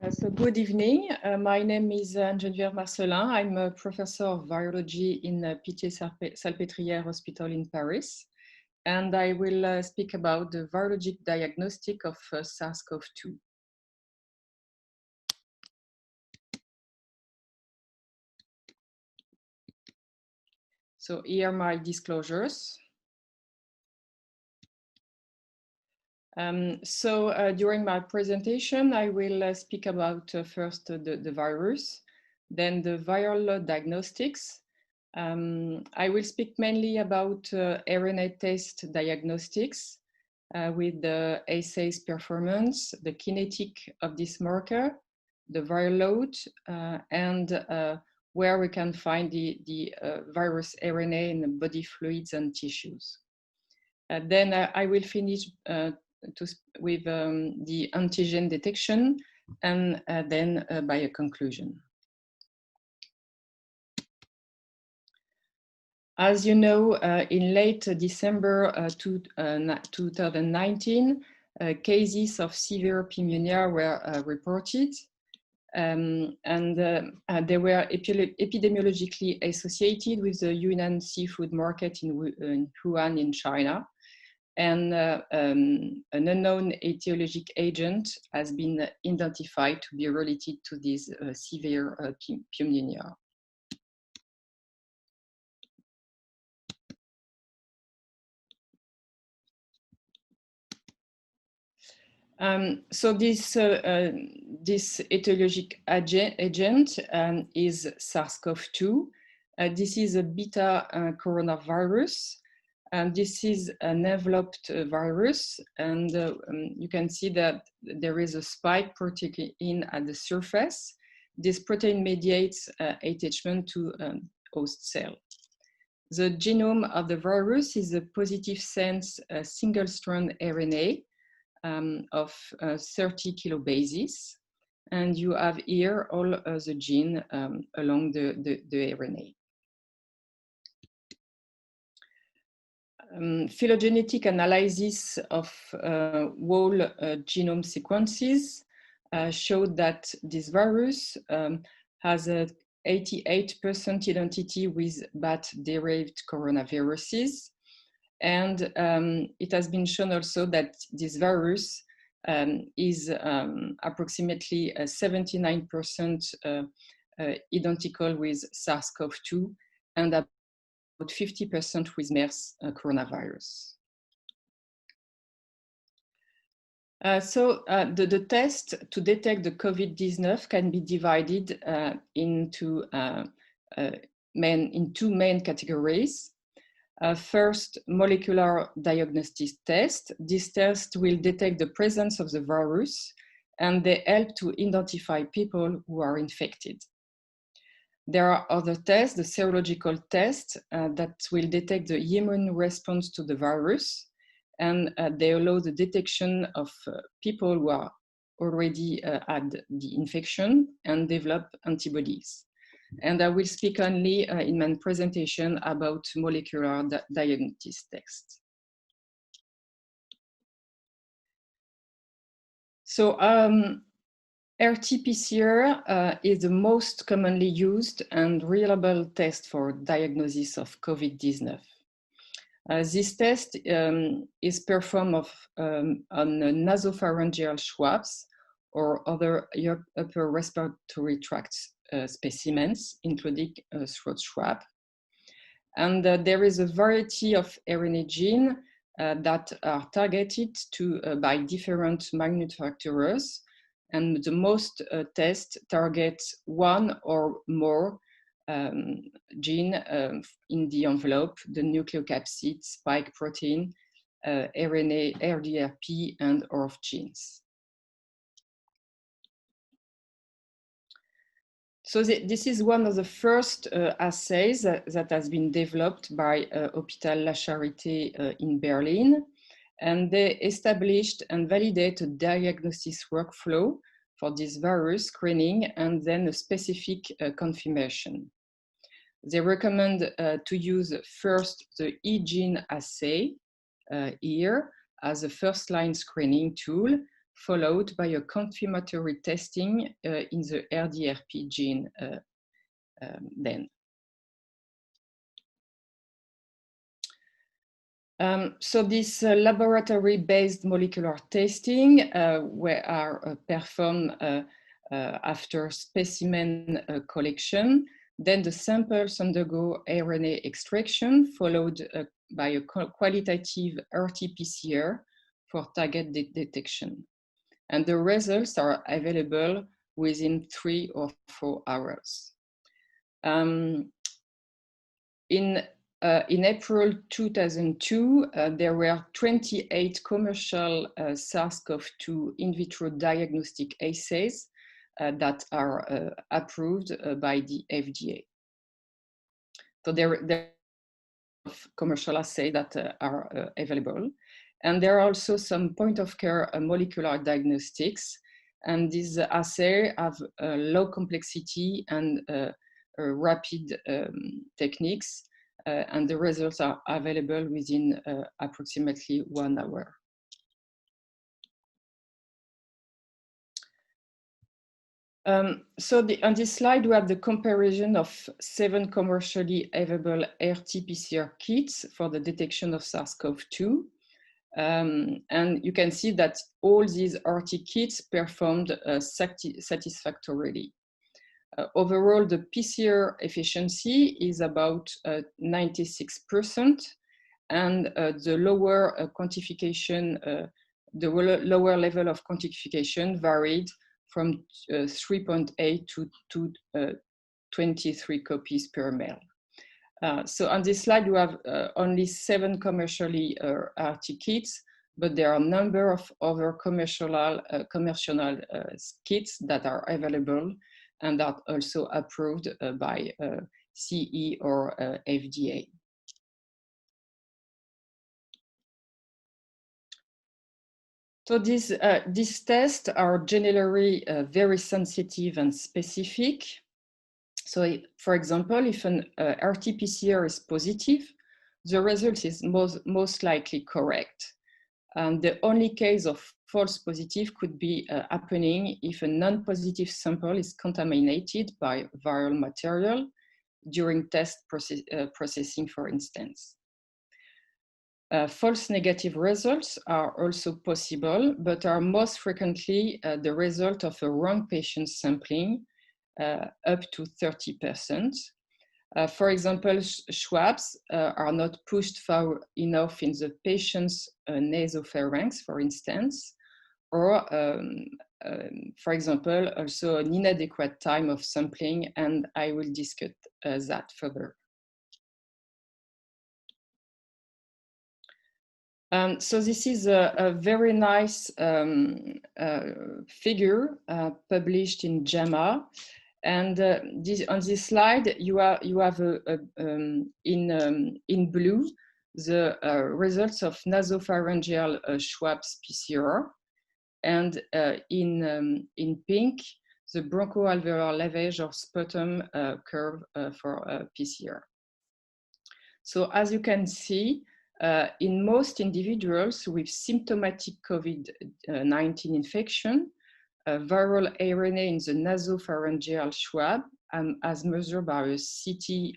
So good evening. My name is Geneviève Marcelin. I'm a professor of virology in Pitié-Salpêtrière Hospital in Paris. And I will speak about the virologic diagnostic of SARS-CoV-2. So here are my disclosures. During my presentation, I will speak about first the virus, then the viral diagnostics. I will speak mainly about RNA test diagnostics with the assays performance, the kinetic of this marker, the viral load, and where we can find the virus RNA in the body fluids and tissues. Then I will finish with the antigen detection and then by a conclusion. As you know, in late December 2019, cases of severe pneumonia were reported, and they were epidemiologically associated with the Yunnan seafood market in Wuhan in China. And an unknown etiologic agent has been identified to be related to this severe pneumonia. So this etiologic agent is SARS-CoV-2. This is a beta coronavirus. This is an enveloped virus, and you can see that there is a spike protein at the surface. This protein mediates attachment to host cell. The genome of the virus is a positive sense single-strand RNA of 30 kilobases, and you have here all the gene along the RNA. Phylogenetic analysis of whole genome sequences showed that this virus has a 88% identity with bat-derived coronaviruses. And it has been shown also that this virus is approximately 79% identical with SARS-CoV-2 and about 50% with MERS coronavirus. The test to detect the COVID-19 can be divided into two main categories. First, molecular diagnostic test. This test will detect the presence of the virus, and they help to identify people who are infected. There are other tests, the serological test, that will detect the immune response to the virus, and they allow the detection of people who are already had the infection and develop antibodies. And I will speak only in my presentation about molecular diagnostic tests. So RT-PCR is the most commonly used and reliable test for diagnosis of COVID-19. This test is performed on nasopharyngeal swabs or other upper respiratory tract specimens, including throat swab. And there is a variety of RNA genes that are targeted by different manufacturers. And the most tests target one or more gene in the envelope, the nucleocapsid, spike protein, RNA, RDRP, and ORF genes. So this is one of the first assays that has been developed by Hôpital La Charité in Berlin. And they established and validated a diagnosis workflow for this virus screening and then a specific confirmation. They recommend to use first the e-gene assay here as a first-line screening tool followed by a confirmatory testing in the RDRP gene then. So this laboratory-based molecular testing are performed after specimen collection. Then the samples undergo RNA extraction, followed by a qualitative RT-PCR for target detection. And the results are available within 3 or 4 hours. In April 2002, there were 28 commercial SARS-CoV-2 in vitro diagnostic assays that are approved by the FDA. So there are commercial assays that are available. And there are also some point-of-care molecular diagnostics. And these assays have low complexity and rapid techniques. And the results are available within approximately 1 hour. So on this slide, we have the comparison of 7 commercially available RT-PCR kits for the detection of SARS-CoV-2. And you can see that all these RT kits performed satisfactorily. Overall, the PCR efficiency is about 96%, and the lower quantification, the lower level of quantification varied from 3.8 to 23 copies per ml. So on this slide, you have only 7 commercially RT kits, but there are a number of other commercial kits that are available and are also approved by CE or FDA. So these tests are generally very sensitive and specific. So for example, if an RT-PCR is positive, the result is most likely correct. And the only case of false positive could be happening if a non-positive sample is contaminated by viral material during test processing, for instance. False negative results are also possible, but are most frequently the result of a wrong patient sampling, up to 30%. For example, swabs are not pushed far enough in the patient's nasopharynx, for instance, or for example, also an inadequate time of sampling, and I will discuss that further. So this is a very nice figure published in JAMA. And on this slide, you have in blue the results of nasopharyngeal swabs PCR, and in pink the bronchoalveolar lavage or sputum curve for PCR. So as you can see, in most individuals with symptomatic COVID-19 infection, viral RNA in the nasopharyngeal swab, as measured by a CT,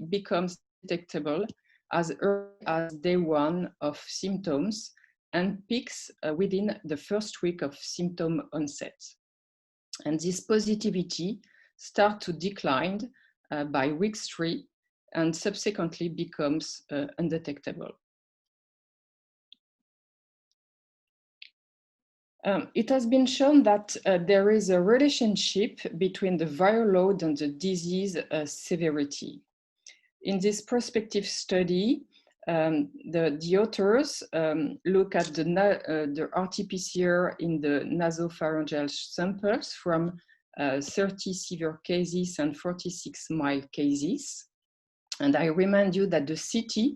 becomes detectable as early as day 1 of symptoms and peaks within the first week of symptom onset. And this positivity starts to decline by week 3 and subsequently becomes undetectable. It has been shown that there is a relationship between the viral load and the disease severity. In this prospective study, the authors look at the RT-PCR in the nasopharyngeal samples from 30 severe cases and 46 mild cases. And I remind you that the CT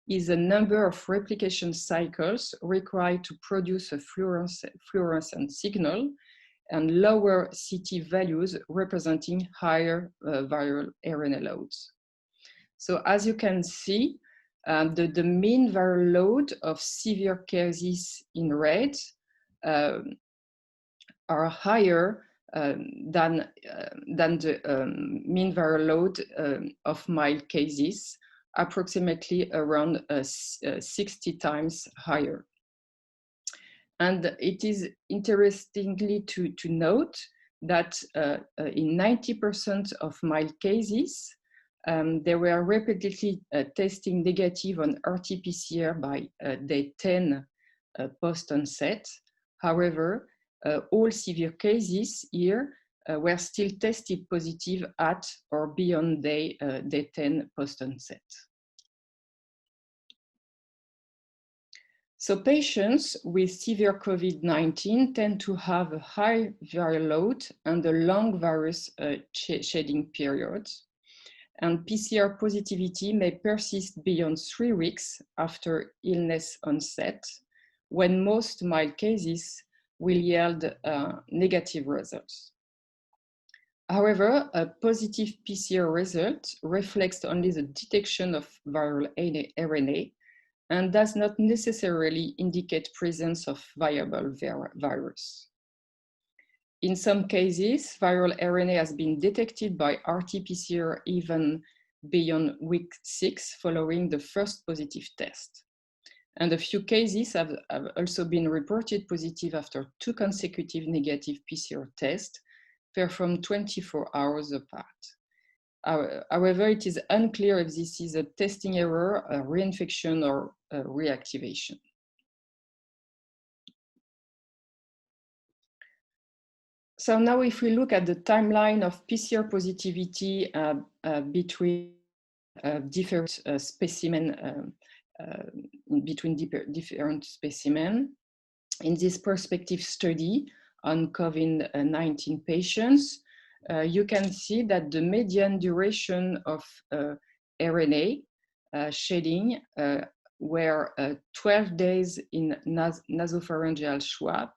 is a number of replication cycles required to produce a fluorescent signal, and lower CT values representing higher viral RNA loads. So as you can see, The mean viral load of severe cases in red are higher than the mean viral load of mild cases, approximately around 60 times higher. And it is interestingly to note that in 90% of mild cases, they were repeatedly testing negative on RT-PCR by day 10 post-onset. However, all severe cases here were still tested positive at or beyond day 10 post-onset. So patients with severe COVID-19 tend to have a high viral load and a long virus shedding period. And PCR positivity may persist beyond 3 weeks after illness onset, when most mild cases will yield negative results. However, a positive PCR result reflects only the detection of viral RNA and does not necessarily indicate presence of viable virus. In some cases, viral RNA has been detected by RT-PCR even beyond week 6 following the first positive test. And a few cases have also been reported positive after 2 consecutive negative PCR tests performed 24 hours apart. However, it is unclear if this is a testing error, a reinfection, or a reactivation. So now if we look at the timeline of PCR positivity between different specimens, between different specimens, in this prospective study on COVID-19 patients, you can see that the median duration of RNA shedding were 12 days in nasopharyngeal swab,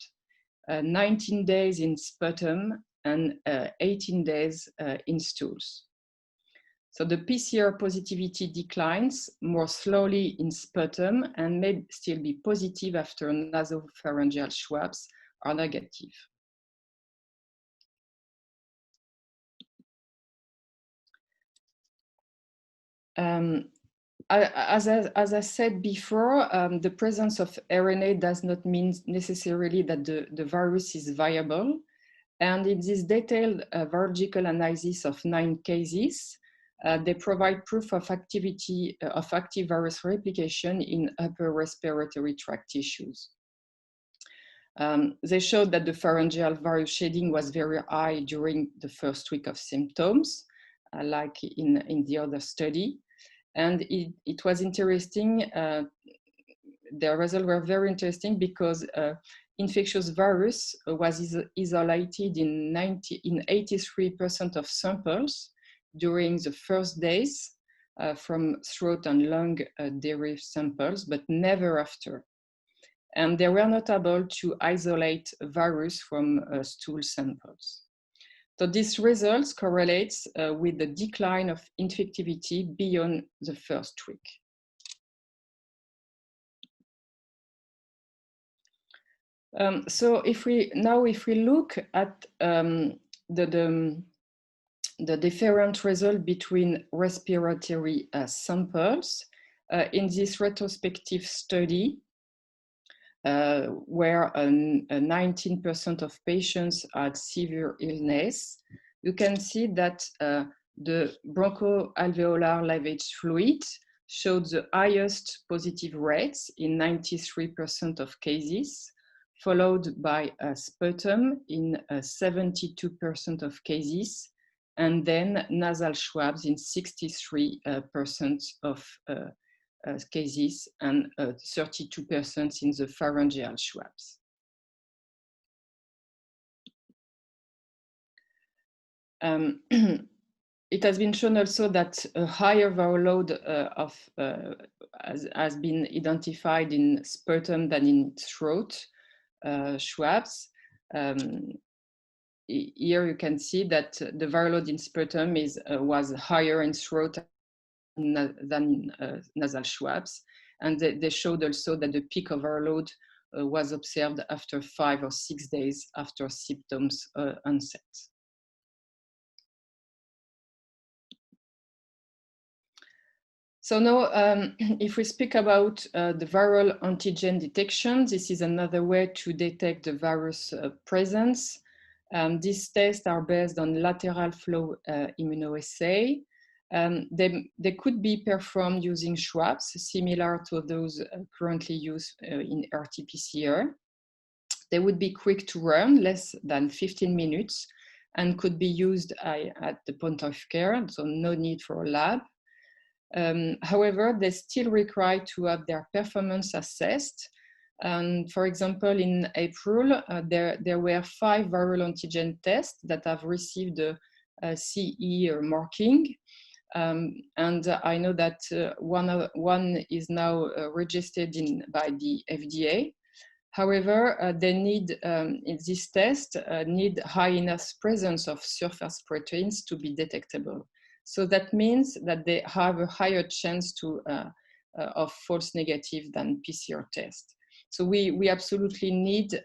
19 days in sputum, and 18 days in stools. So the PCR positivity declines more slowly in sputum and may still be positive after nasopharyngeal swabs are negative. As I said before, the presence of RNA does not mean necessarily that the virus is viable. And in this detailed virological analysis of 9 cases, they provide proof of activity of active virus replication in upper respiratory tract tissues. They showed that the pharyngeal virus shedding was very high during the first week of symptoms, like in the other study. And it was interesting, the results were very interesting because infectious virus was isolated in 83% of samples during the first days from throat and lung derived samples, but never after. And they were not able to isolate virus from stool samples. So these results correlates with the decline of infectivity beyond the first week. So if we look at the different result between respiratory samples in this retrospective study, where 19% of patients had severe illness, you can see that the bronchoalveolar lavage fluid showed the highest positive rates in 93% of cases, followed by sputum in 72% of cases, and then nasal swabs in 63% of cases and 32% in the pharyngeal swabs. It has been shown also that a higher viral load has been identified in sputum than in throat swabs. Here you can see that the viral load in sputum was higher in throat than nasal swabs. And they showed also that the peak overload was observed after 5 or 6 days after symptoms onset. So now, if we speak about the viral antigen detection, this is another way to detect the virus presence. These tests are based on lateral flow immunoassay. They could be performed using swabs, similar to those currently used in RT-PCR. They would be quick to run, less than 15 minutes, and could be used at the point of care, so no need for a lab. However, they still require to have their performance assessed. And for example, in April, there were 5 viral antigen tests that have received a CE marking. And I know that one is now registered by the FDA. However, they need, in this test, need high enough presence of surface proteins to be detectable. So that means that they have a higher chance of false negative than PCR test. So we absolutely need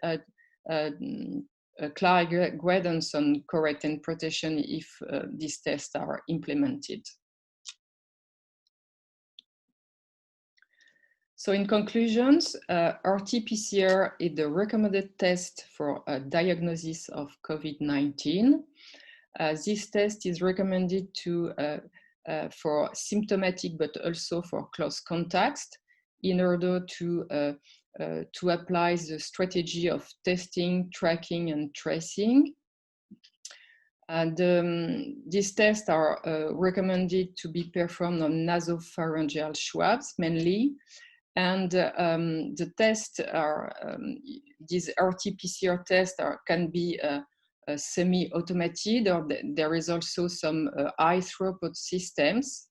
clear guidance on correct interpretation if these tests are implemented. So in conclusions, RT-PCR is the recommended test for a diagnosis of COVID-19. This test is recommended for symptomatic, but also for close contacts, in order to apply the strategy of testing, tracking, and tracing. And these tests are recommended to be performed on nasopharyngeal swabs mainly. And the tests are, these RT-PCR tests can be semi-automated, or there is also some high throughput systems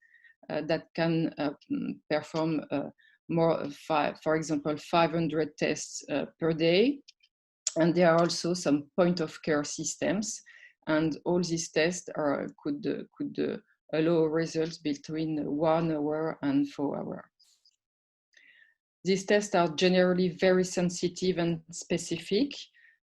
that can perform for example, 500 tests per day. And there are also some point of care systems, and all these tests could allow results between 1 hour and 4 hours. These tests are generally very sensitive and specific.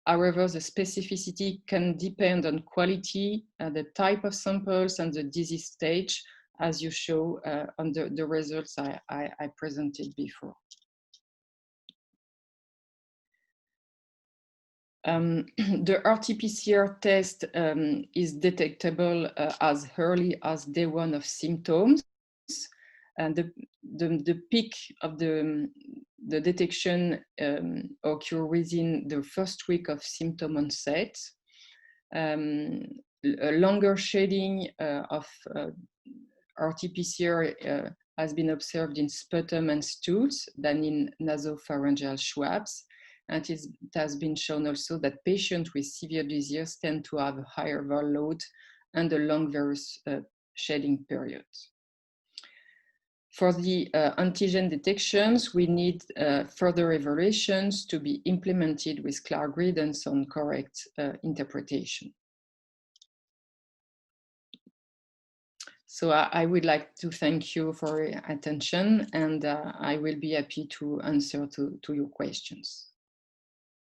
However, the specificity can depend on quality, the type of samples, and the disease stage, as you show on the results I presented before. The RT-PCR test is detectable as early as day 1 of symptoms. And the peak of the detection occur within the first week of symptom onset. A longer shading of RT-PCR has been observed in sputum and stools than in nasopharyngeal swabs. And it has been shown also that patients with severe disease tend to have a higher viral load and a long virus shedding period. For the antigen detections, we need further evaluations to be implemented with clear guidance on correct interpretation. So I would like to thank you for your attention, and I will be happy to answer to your questions.